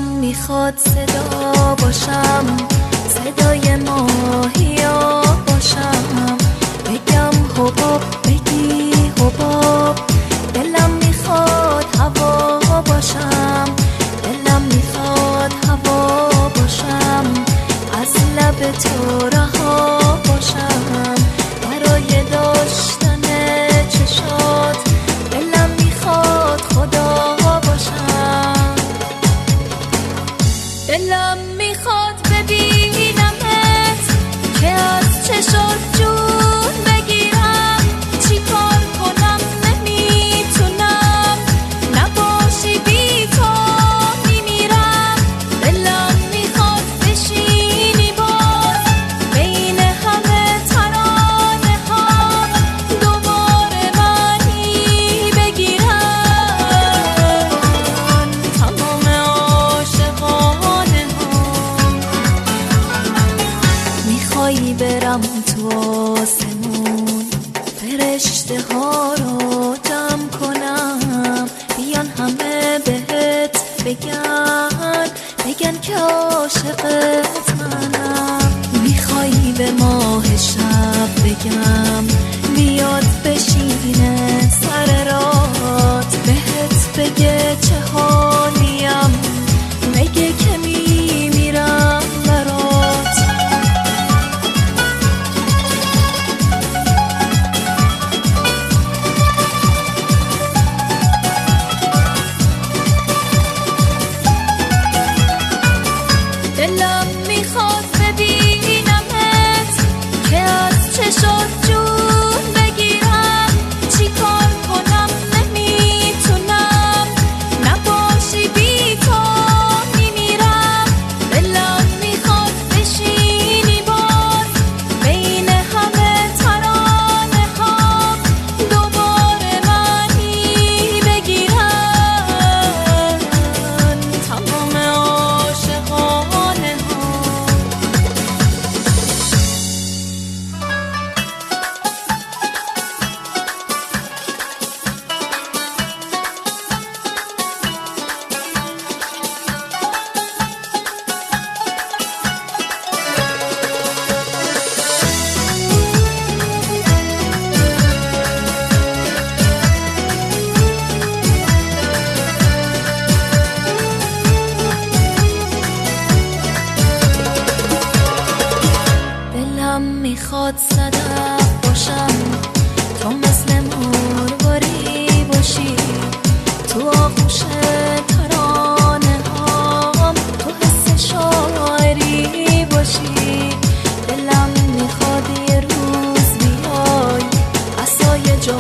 میخواد صدا باشم، صدای ماهیا باشم، بگم حباب بگی حباب. دلم میخواد هوا باشم، دلم میخواد هوا باشم، از لب تو رها باشم برای داشتن چشات. دلم میخواد خدا باشم، دلم میخواد ببینمت که از چشات جون بگیرم. چی کار کنم نمیتونم، نباشی بی تو میمیرم. دلم میخواد بشینی باز بین همه ترانه ها، دوباره منی بگیرم تمام عاشقانه ها. میخوایی برم تو آسمون، فرشته ها رو جمع کنم، بیان همه بهت بگن که عاشقت منم. میخوایی به ماه شب بگم بیاد بشینه سر رات، بهت بگه چه حالیم، بگه که میمیرم برات. دلم میخواد ببینمت که از چشات جون بگیرم. چی کار کنم نمیتونم، نباشی بی تو میمیرم. دلم میخواد بشینی باز بین همه ترانه ها، دوباره منی بگیرن تمام عاشقانه ها. دلم میخواد صدف باشم، تو مثل مرغوری باشی، تو آغوش ترانه هام، تو حس شاعری باشی. دلم میخواد یه روز بیای عصای جا